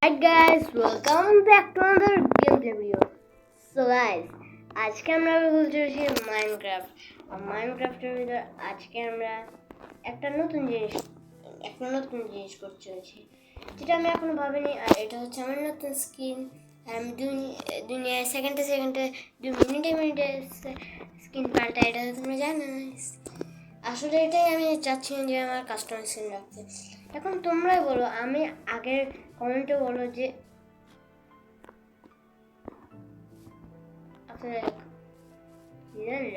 Hi guys, welcome back to another gameplay video. So guys, আজকে আমরা বলতে চলেছি মাইনক্রাফট। আর মাইনক্রাফটের ভিতরে আজকে আমরা একটা নতুন জিনিস করতে চলেছি, যেটা আমি এখনো ভাবিনি। আর এটা হচ্ছে আমার নতুন স্কিন। আমি দুনিয়ায় সেকেন্ডে 2 মিনিটে স্কিন পাল্টাই, এটা তোমরা জানো। আসলে এটাই আমি চাচ্ছি যে আমার কাস্টমার স্কিন রাখতে। এখন তোমরাই বলো, আমি আগের কমেন্টে বলো যে আসলে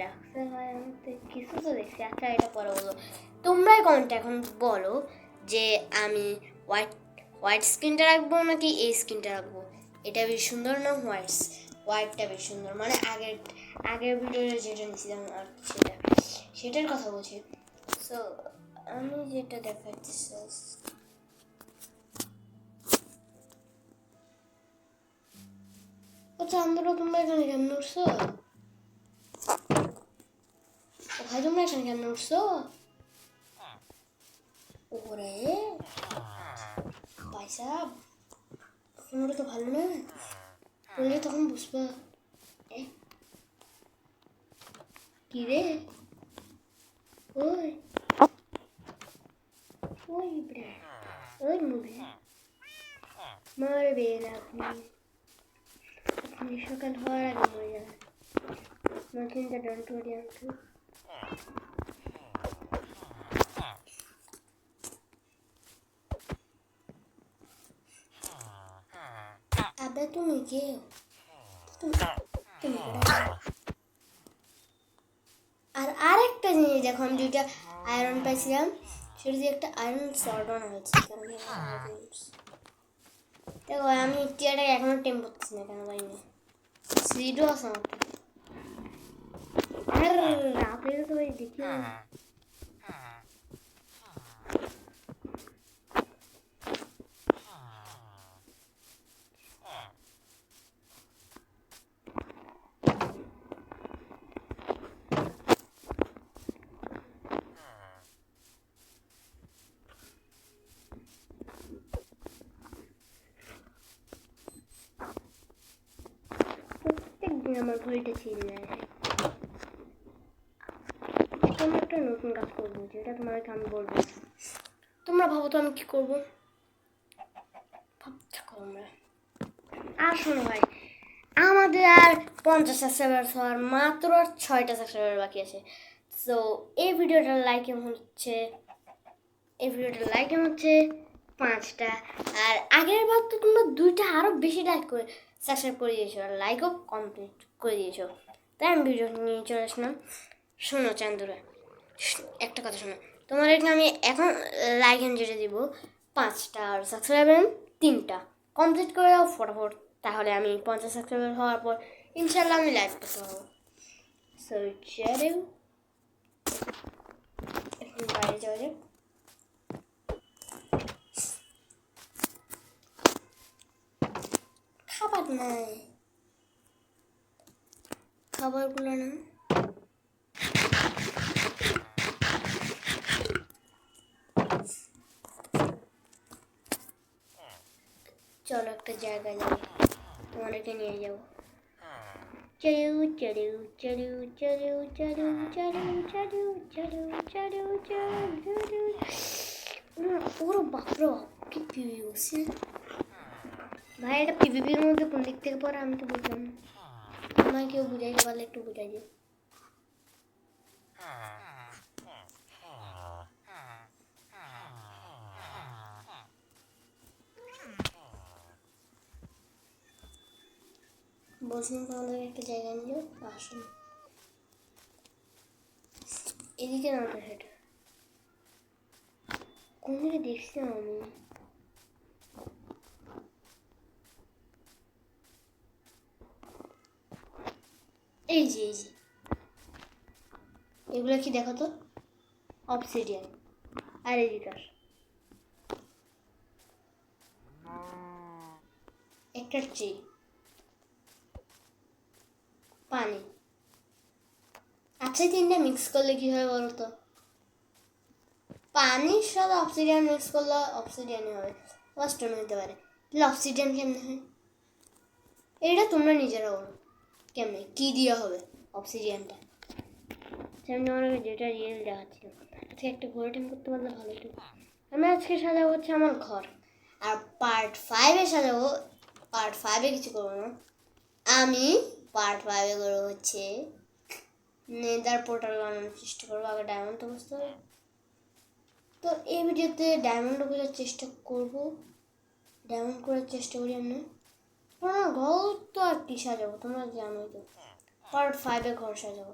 রাখতে হয়। আমি তো কিছু তো দেখছি। আচ্ছা, এটা পরে বলো। তোমরাই কমেন্টে এখন বলো যে আমি হোয়াইট স্কিনটা রাখবো নাকি এই স্কিনটা রাখবো। এটা বেশ সুন্দর না হোয়াইটটা বেশ সুন্দর, মানে আগের ভিডিওতে যেটা নিয়েছিলাম আর সেটার কথা বলছি। সো আমি যেটা দেখাচ্ছি, আচ্ছা আমরা তোমরা এখানে কেমন উঠছো? ভাই তোমরা এখানে কেমন উঠছো? ওরে ভাই সাহেব, তোমরা তো ভালো না, বললে তখন বুঝবা। কি রে? ওই ওই ব্রে, ওই মুভি মারবেন আপনি সকাল হওয়ার আগে মরে যাবেন। আমার চিন্তা ডন্ট ওয়ারি আঙ্কেল। আবে তুমি কে? তুমি আর আরেকটা জিনিস দেখো, আমি দুইটা আয়রন পাইছিলাম, সেটা দিয়ে একটা আয়রন সর্ট বানা হয়েছে। দেখো আমি টিয়াটাকে এখনো টেম করতেছি না, কেন পাইনি। সিডও আছে আমার। আর রাতে তো ভাই দেখি প্রত্যেকদিন আমার ঘড়িটা ছিঁড়ে যায়। আমি একটা নতুন কাজ করবো, যেটা তোমাকে আমি বলবো। তোমরা ভাবো তো আমি কি করবো, ভাবতে থাকো তোমরা। আর শোনো ভাই, আমাদের আর 50 সাবস্ক্রাইবার হওয়ার মাত্র 6টা সাবস্ক্রাইবার বাকি আছে। সো এই ভিডিওটার লাইক হচ্ছে 5টা। আর আগের বার তো তোমরা 2টা আরও বেশি লাইক করে সাবস্ক্রাইব করে দিয়েছো, আর লাইকও কমপ্লিট করে দিয়েছো। তাই আমি ভিডিও নিয়ে চলে আসলাম। শোনো চান্দুরা, একটা কথা শোনো। তোমার এখানে আমি এখন লাইক যেটা দিব 5টা, আর সাবস্ক্রাইবার 3টা কমপ্লিট করে দাও ফটাফট। তাহলে আমি 50 সাবস্ক্রাইবার হওয়ার পর ইনশাল্লাহ আমি লাইভ করতে পারবো। সো চলো এখন বাইরে যাওয়া যাক। খাবার নাই, খাবারগুলো না। চলো একটা জায়গায় যাই, তোমাদেরকে নিয়ে যাবো। চলো চলো চলো চলো চলো চলো চলো চলো চলো চলো। ওর বাপরে কি পিভি বলছে ভাই, এটা পিভিপির মধ্যে কোন দিক থেকে পড়ে আমি তো বুঝলাম না। আমায় কেউ বুঝাইতে পারলে একটু বুঝাই দিও। বলছিলাম তোমাদের একটা জায়গায় নিয়ে যাও, আসুন এদিকে না, তো সেটা কোন দিকে দেখছিলাম আমি। এই যে এগুলো কি দেখো তো, অবসিডিয়ান। আর এদিকার একটা ট্রি, পানি। আচ্ছা, 3টা মিক্স করলে কি হয় বলো তো? পানির সাথে অবসিডিয়ান মিক্স করলে অবসিডিয়ানই হবে, ওয়াস্টোন হতে পারে। তাহলে অবসিডিয়ান কেমনে হয়? এটা তোমরা নিজেরা বলো কেমনে, কি দেওয়া হবে অবসিডিয়ানটা। আমি তোমাকে যেটা রিয়েল দেখাচ্ছিলাম, আজকে একটা ঘরে টিম করতে পারলে ভালো হতো। আমি আজকে সাজাবো হচ্ছে আমার ঘর, আর পার্ট 5-এ সাজাবো। পার্ট 5-এ কিছু করবো না, আমি পার্ট 5-এ করবো হচ্ছে নেদার পোর্টাল বানানোর চেষ্টা করবো। আগে ডায়মন্ড তো বুঝতে হবে, তো এই ভিডিওতে ডায়মন্ড খোঁজার চেষ্টা করবো। ডায়মন্ড করার চেষ্টা করি আমরা। ঘর তো আর কি সাজাবো, তোমরা জানোই তো, পার্ট 5-এ ঘর সাজাবো।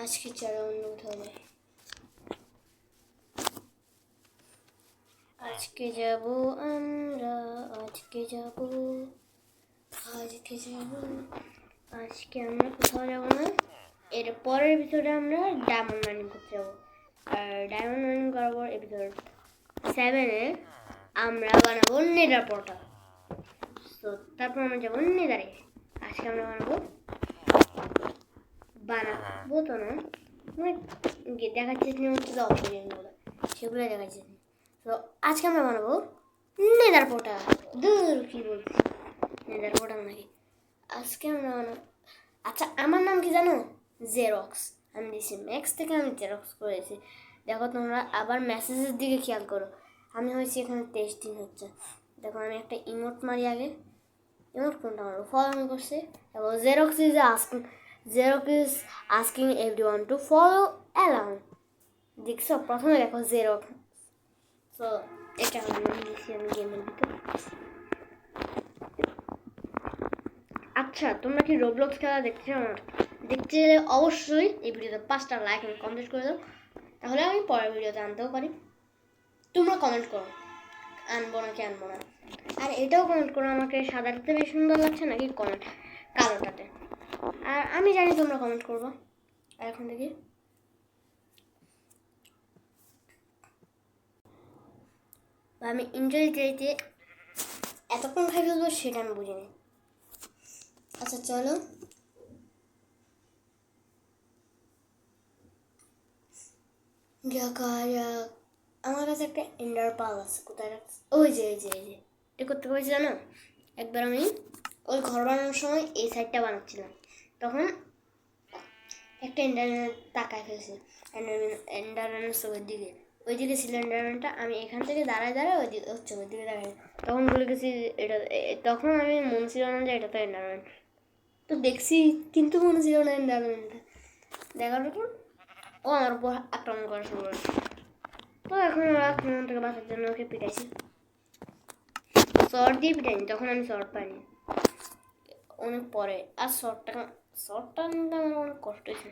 আজকে চলো অন্য কোথাও যাই। আজকে যাব আমরা, আজকে যাব, আজকে আমরা কোথাও যাবো না। এর পরের এপিসোডে আমরা ডায়মন্ড মাইনিং করতে যাবো। আর ডায়মন্ড মাইনিং করার পর এপিসোড 7-এ আমরা বানাবো নেদার পোর্টাল। তো তারপর আমরা যাবো নেদারে। আজকে আমরা বানাবো তো না, মানে দেখাচ্ছি হচ্ছে অপশনগুলো, সেগুলো দেখাচ্ছি। তো আজকে আমরা বানাবো নেদার পোর্টাল। দূর কি বলছি, নেদার পোর্টাল নাকি। আজকে আমরা বানাবো, আচ্ছা আমার নাম কি জানো? জেরক্স। আমি দিয়েছি ম্যাক্স থেকে, আমি জেরক্স করেছি। দেখো তোমরা আবার মেসেজের দিকে খেয়াল করো, আমি হয়েছি এখানে 23 দিন হচ্ছে। দেখো আমি একটা ইমোট মারি আগে, ইমোট কোনটা মারবো, ফলো আমি করছি। দেখো xerox is asking everyone to follow along। দেখছো প্রথমে দেখো জেরক্স। তো এটা আমি দিয়েছি আমি গেমের ভিতরে। আচ্ছা তোমরা কি রোবলক্স খেলা দেখতে চাও? দেখতে গেলে অবশ্যই এই ভিডিওতে 5টা লাইক এবং কমেন্ট করে দাও, তাহলে আমি পরের ভিডিওতে আনতেও পারি। তোমরা কমেন্ট করো আনবো নাকি আনবো না, আর এটাও কমেন্ট করো আমাকে সাদাটাতে বেশি সুন্দর লাগছে নাকি কালোটাতে। আর আমি জানি তোমরা কমেন্ট করবো। আর এখন দেখি আমি এনজয় দিতে এতক্ষণ খাই ফেলবো সেটা আমি বুঝিনি। আচ্ছা চলো আমার কাছে একটা এন্ডার পাল আছে, কোথায় রাখছে? ওই যে এটা করতে পারছি জানো। একবার আমি ওই ঘর বানানোর সময় এই সাইডটা বানাচ্ছিলাম, তখন একটা এন্ডারম্যান তাকায় ফেলছে, এন্ডারম্যানের চোখের দিকে। ওই দিকে ছিল এন্ডারম্যানটা, আমি এখান থেকে দাঁড়ায় ওই দিকে চোখের দিকে দাঁড়াই। তখন বলে গেছি এটা, তখন আমি মনে ছিল না যে এটা তো এন্ডারম্যান। তো দেখছি কিন্তু মনে ছিল না এন্ডারম্যানটা। দেখার পর ও আমার উপর আক্রমণ করা শুরু করেছে। তো এখন ওরা আক্রমণ থেকে বাঁচার জন্য ওকে পিটাইছি, শর্ট দিয়ে পিটাইনি, তখন আমি শর্ট পাইনি অনেক পরে। আর শর্টটা নিতে আমার অনেক কষ্ট হয়েছে,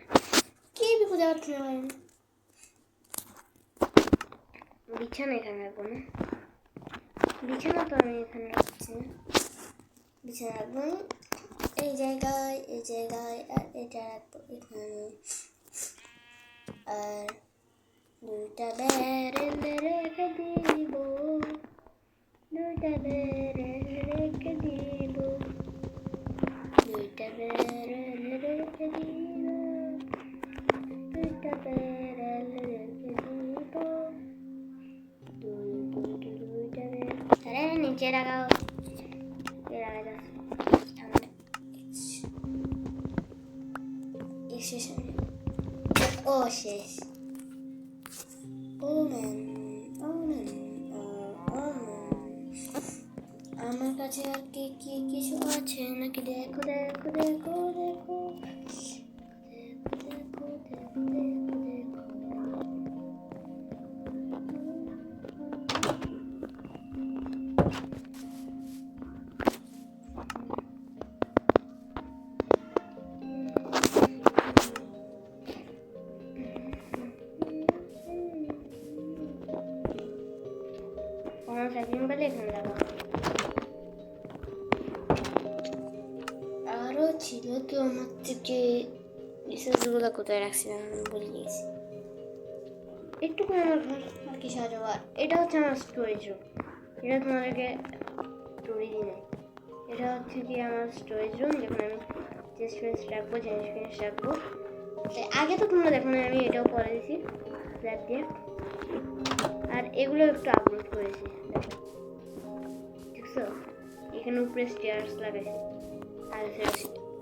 কি বিপদে পারছি না। বিছানা এখানে রাখবো না, বিছানা তো আমি এখানে রাখছি, বিছানা রাখবো এই জায়গায় আর এটা রাখবো এখানে। আর 2টা ব্যারেল রেখে দিব, 2টা ব্যারেল রেখে দিব, 2টা ব্যারেল রেখে দিব, 2টা ব্যারেল রেখে দিব, 2টা ব্যারেল। আরে নিচে লাগাও, ও শেষ। আমার কাছে আর কি কি কিছু আছে নাকি? দেখো দেখো দেখো দেখো দেখো দেখো দেখো দেখো। আরো ছিল তো আমার থেকে রিসোর্সগুলো কোথায় রাখছিলাম আমি বলে গিয়েছি। একটু করে আমার ঘর আর কি সাজাবো। এটা হচ্ছে আমার স্টোরেজ রুম, এটা তোমাদেরকে স্টোরি দিই নাই। এটা হচ্ছে কি আমার স্টোরেজ রুম, যেখানে আমি চেস্ট ফেস্ট রাখবো, জিনিস রাখবো। আগে তো তোমরা দেখো না, আমি এটাও পরে দিয়েছি ফ্ল্যাট দিয়ে। আর এগুলো একটু আপলোড করেছি, দেখো দেখছো এখানে উপরে স্টেয়ার্স লাগাইছে,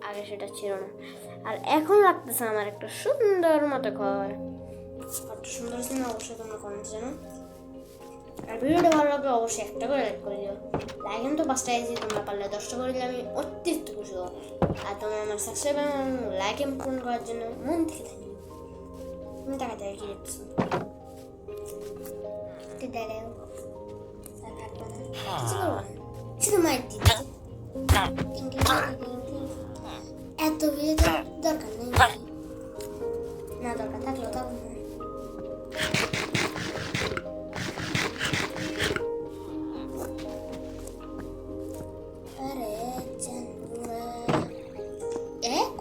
আগে সেটা ছিল না। আর এখন লাগতেছে আমার একটা সুন্দর মতো ঘর। কত সুন্দর ছিল অবশ্যই তোমরা কমেন্ট জানো। আর ভিডিওটা ভালো লাগলে অবশ্যই একটা করে লাইক করে দিও। লাইক তো 5টা এসেছি, তোমরা পারলে 10টা করে দিলে আমি অতিরিক্ত খুশি হব। আর তোমরা আমার সাবস্ক্রাইব লাইক পূরণ করার জন্য মন থেকে থাকি। তুমি টাকা দেয় কি দেখছো শুধু মাইক দিতে এত ভিড়ে দরকার নেই, না দরকার থাকলেও তখন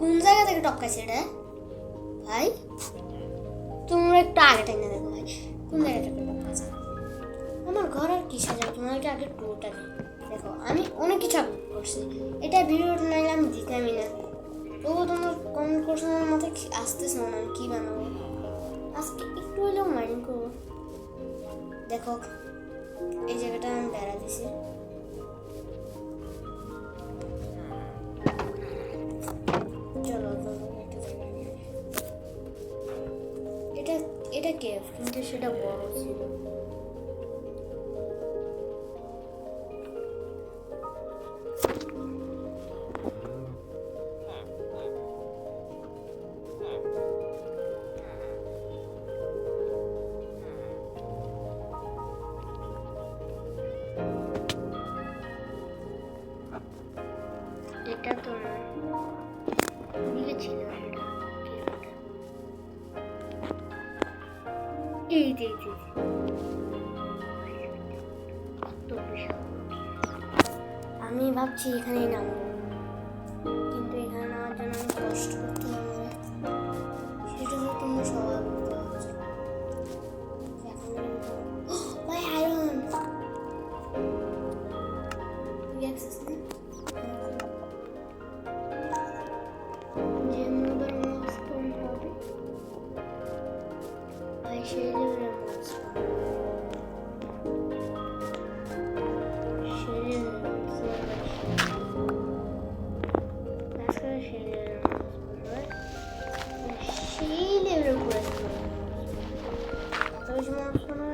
কোন জায়গা থেকে টপকাইছে রে ভাই? তোমরা একটু আগে টাইনে দেখো ভাই, কোন জায়গা থেকে টপকাইছে। আমার ঘর আর কি সাজাবো, তোমাকে আগে টুরটা দেখো। আমি অনেক কিছু আপলোড করছি, এটা ভিডিওটা নাইলে আমি দিতামই না। তবুও তোমরা কমেন্ট করছো, আমার মাথায় আসতেছে না আমি কী বানাবো। আজকে একটু হলেও মাইন্ড করবো। দেখো এই জায়গাটা আমি বেড়া দিছি, এটা কেভ কিন্তু সেটা বড় ছিল। এটা তো ছিল আমি ভাবছি এখানেই নামবো, কিন্তু এখানে নামার জন্য আমি কষ্ট করতে হবে, সেটা তো তোমরা সবাই বুঝতে পারছো। ভাই আয়রন যে মোবাইল মাছ কম হবে ভাই, সেই লেভেলের মাছ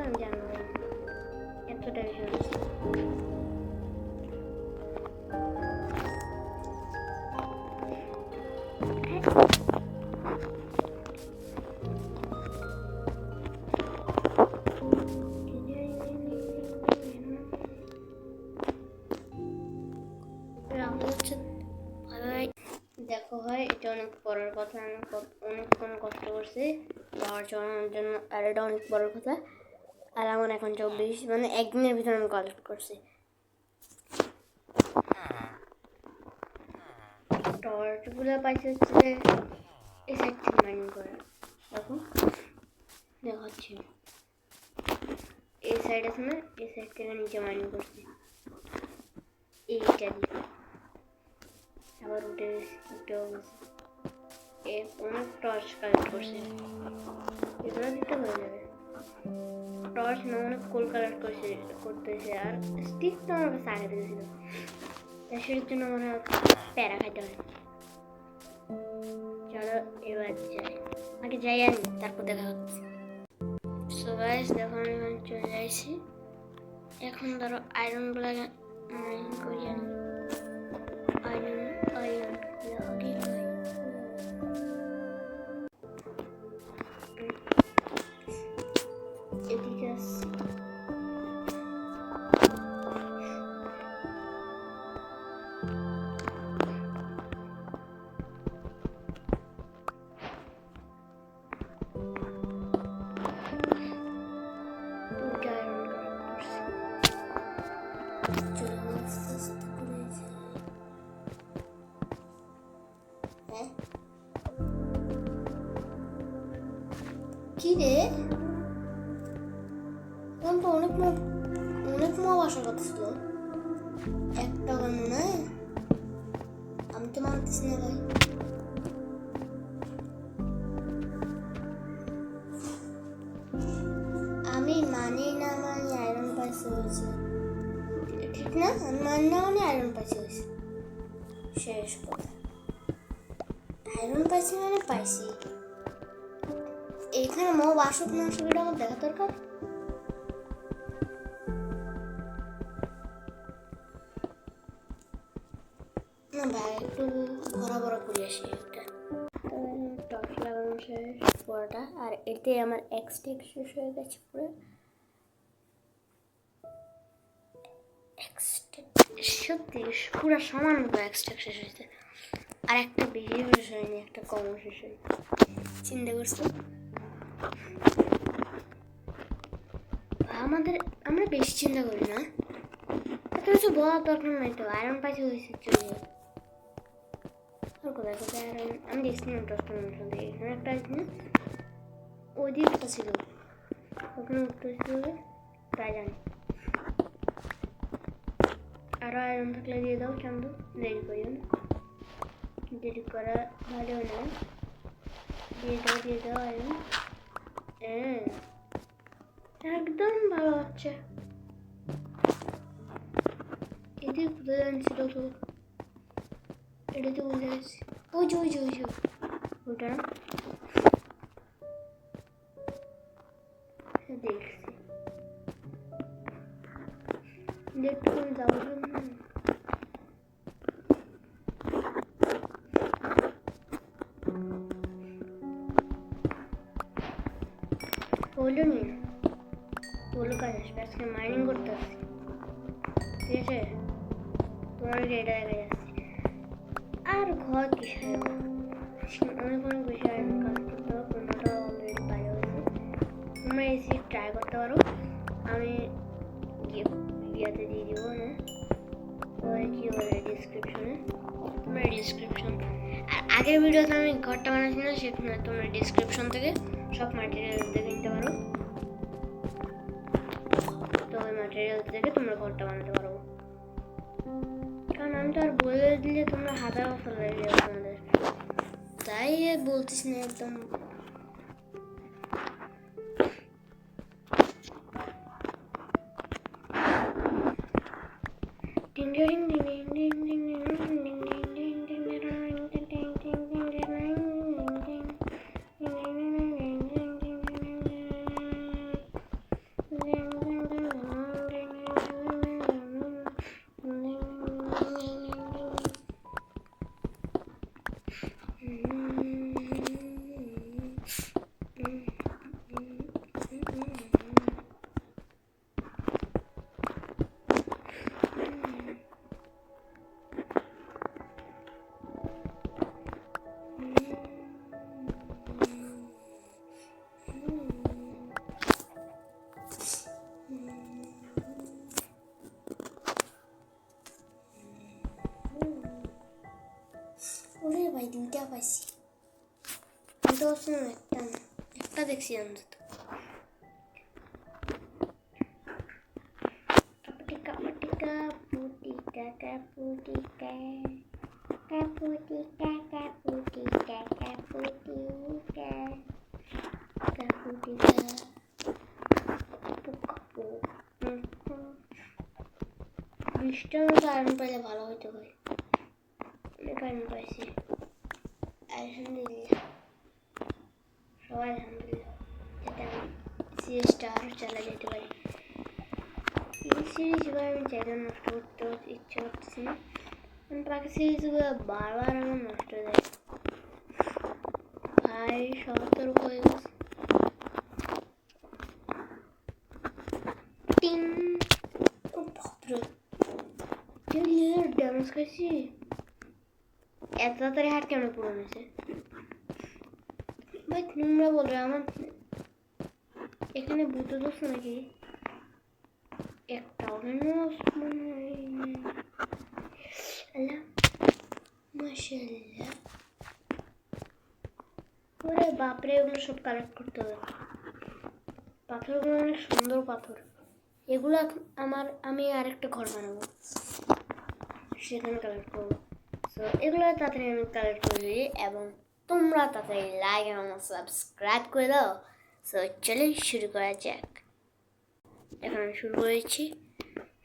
আমি জানবো এতটা বেশি দেখো ভাই, এটা অনেক পরের কথা। আমি অনেকক্ষণ কষ্ট করছি পাওয়ার চালানোর জন্য, আর এটা অনেক বড় কথা। আর আমার এখন 24, মানে একদিনের ভিতরে আমি কালেক্ট করছি। টর্চগুলো পাইছে হচ্ছে এই সাইড থেকে মাইনিং করে। দেখো দেখাচ্ছি, এই সাইড আছে না, এই সাইড থেকে নিচে মাইনিং করছি এইটা দিয়ে। আবার উঠেও গেছে, অনেক টর্চ কালেক্ট করছে, এগুলো দিতে হয়ে যাবে। টর্চ না অনেক কোল কালেক্ট করতেছে। আর স্টিক তো আমার কাছে আগে থেকে ছিল, তাই সেটার জন্য আমার প্যারা খাইতে হয়। চলো এবার যাই, আগে যাই আমি, তারপর দেখা হচ্ছে। সো গাইস দেখো আমি চলে যাইছি। এখন ধরো আয়রনগুলো মাইন করি আমি। আয়রন এদিকে আসছি। কি রে, তো অনেক মব আসার কথা ছিল, একটা মনে হয়। আমি তো মানতেছি না ভাই। আমি মানি না, আমার আয়রন পাইছে হয়েছে ঠিক না মান না মানে আয়রন পাইছি হয়েছে শেষ কথা আয়রন পাইছি মানে পাইছি এখানে মব আসুক না আসুক এটা আমার দেখা দরকার না ভাই একটু ভরা ভরা করে আসি একটা টর্চ লাগানো শেষ পুরোটা আর এতে আমার এক্সটেক শেষ হয়ে গেছে পুরো সত্যি পুরো সমান মতো এক্সটেক শেষ হয়েছে আর একটা বেশি শেষ হয়নি একটা কম শেষ হয়নি চিন্তা করছো আমরা বেশি চিন্তা করি না এত কিছু বলার দরকার নাই তো আয়রন পাইছে হয়েছে চলে আর কোথায় কোথায় আয়রন আমি দেখছি না দশটা মানুষ এখানে একটা আছে না ওই দিকে একটা ছিল ওখানে উঠতে ছিল তাই জানি আরো আয়রন থাকলে দিয়ে দাও চান্দু দেরি করিও না দেরি করা ভালো না দিয়ে দাও আয়রন একদম ভালো হচ্ছে এদিকে কোথায় জানছিল তো এটা তো বুঝে গেছি ওই যে ওটা না দেখছি দেখতে কোন যাবো বললো নি বললো কাজ আসবে আজকে মাইনিং করতে আসছি ঠিক আছে তোমার এটা দেখা যাচ্ছে আর ঘর কিসের অনেক বেশি আয়রন কাজ করতে হবে পনেরোটা অলরেডি বাইরে হয়েছে তোমরা এসে ট্রাই করতে পারো আমি ইয়েতে দিয়ে দিব না ওই কি বলে ডিসক্রিপশনে তোমরা ডিসক্রিপশন আর আগের ভিডিওতে আমি ঘরটা বানাচ্ছি না সেখানে তোমরা ডিসক্রিপশন থেকে সব ম্যাটেরিয়াল দেখে নিতে পারো তো ওই ম্যাটেরিয়াল থেকে তোমরা ঘরটা বানাতে পারো কারণ আমি তো আর বলে দিলে তোমরা হাজার বছর লেগে যাবে তোমাদের তাই বলতিস না একদম ওরে ভাই দুইটা পাইছি একটা দেখছি অন্তত বৃষ্টির মতো আয়রন পাইলে ভালো হইতে হয় অনেক আয়রন পাইছি আলহামদুলিল্লাহ সবাই আলহামদুলিল্লাহ যাতে আমি সিরিজটা আরও চালা যেতে পারি এই সিরিজগুলো আমি চাইলে নষ্ট করতে ইচ্ছে করতেছি না বাকি সিরিজগুলো বারবার আমার নষ্ট হয়ে যায় ভাই সতর্ক হয়ে গেছে টিং ও বাপরে ড্যামেজ খাইছি এত তাড়াতাড়ি হাট কেমন পুরো হয়েছে ভাই তোমরা বলবে আমার এখানে ভূত দোষ নাকি একটাও কেন আল্লাহ মাশাআল্লাহ ওরে বাপরে এগুলো সব কালেক্ট করতে হবে পাথরগুলো অনেক সুন্দর পাথর এগুলো আমি আরেকটা ঘর বানাবো সেখানে কালেক্ট করবো সো এগুলো তাড়াতাড়ি আমি কালেক্ট করে দিই এবং তোমরা তাড়াতাড়ি লাইক এবং সাবস্ক্রাইব করে দাও সো চলে শুরু করা যাক এখন আমি শুরু করেছি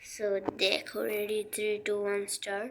সো দেখো, রেডি, 3 2 1 স্টার।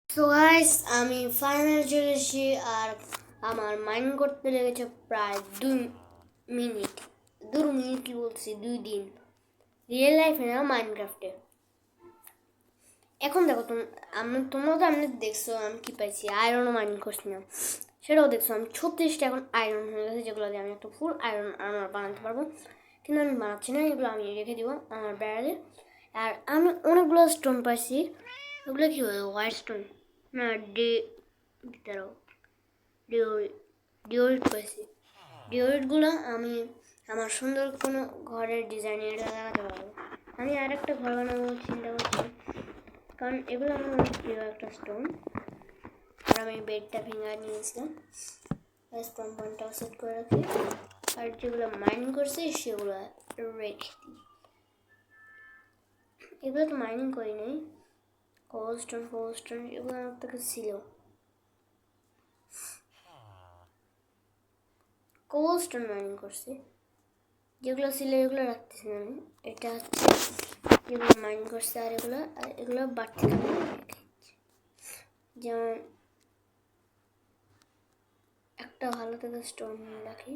সো গাইস, আমি ফাইনাল চলে এসেছি। আর আমার মাইন্ড করতে লেগেছে প্রায় 2 মিনিট। 2 মিনিট কি বলছি, 2 দিন। রিয়েল লাইফে না, মাইনক্রাফটে। এখন দেখো, তোমরা তো আমি দেখছো আমি কি পাইছি, আয়রনও মাইন্ড করছিলাম, সেটাও দেখছো। আমি 36টা এখন আয়রন হয়ে গেছে, যেগুলো দিয়ে আমি একটা ফুল আয়রন আর্মার বানাতে পারবো। কিন্তু আমি বানাচ্ছি না, এগুলো আমি রেখে দিব আমার ব্যারেলে। আর আমি অনেকগুলো স্টোন পাইছি। ওগুলো কি হয়, হোয়াইট স্টোন না, দাঁড়াও, ডিওরিট পাইছি। ডিওরিটগুলো আমি আমার সুন্দর কোনো ঘরের ডিজাইনে এটা লাগাতে পারবো। আমি আর একটা ঘর বানাবো চিন্তা করছি, কারণ এগুলো আমার অনেক প্রিয় একটা স্টোন। আর আমি বেডটা ভেঙে নিয়েছিলাম, স্টোন পয়েন্টটাও সেট করে রাখি। আর যেগুলো মাইনিং করছি সেগুলো রেখে দিই। এগুলো তো মাইনিং করি নাই, কোবলস্টোন এগুলো আমার থেকে ছিল। কোবলস্টোন মাইনিং করছি, যেগুলো ছিল এগুলো রাখতেছি না আমি। এটা হচ্ছে যেগুলো মাইনিং করছে, আর এগুলো বাড়তি যেমন একটা ভালো থেকে স্টোন রাখি।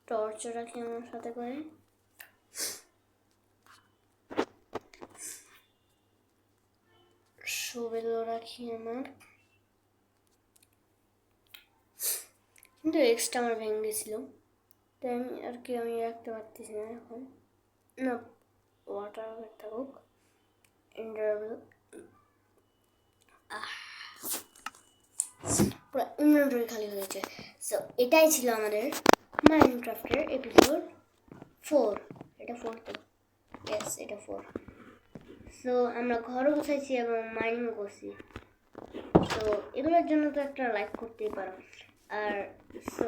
টর্চ রাখি আমার সাথে করে। শোবেলও রাখি আমার, কিন্তু এক্সট্রা আমার ভেঙে গেছিল, তাই আমি রাখতে পারতেছি না এখন। না, ওয়াটার থাকুক। পুরো ইনভেন্টরি খালি হয়েছে। সো এটাই ছিল আমাদের মাইনক্রাফটের এপিসোড 4। এটা 4 তো, ইয়েস এটা 4। সো আমরা ঘরও বসাইছি এবং মাইনিং করছি। তো এগুলোর জন্য তো একটা লাইক করতেই পারো। আর সো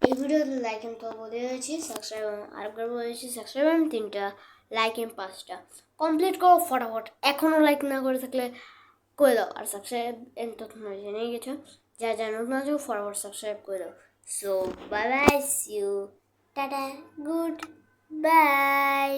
এই ভিডিওতে লাইক আমি তো বলে দিয়েছি, সাবস্ক্রাইব আরেকবার বলেছি, সাবস্ক্রাইব আমি 3টা লাইক এম 5টা কমপ্লিট করো ফটাফট। এখনও লাইক না করে থাকলে করে দাও, আর সাবস্ক্রাইব তো তোমরা জেনেই গেছো, যা যা নতুন আছো ফটাফট সাবস্ক্রাইব করে দাও। So bye bye, see you, tata, good by.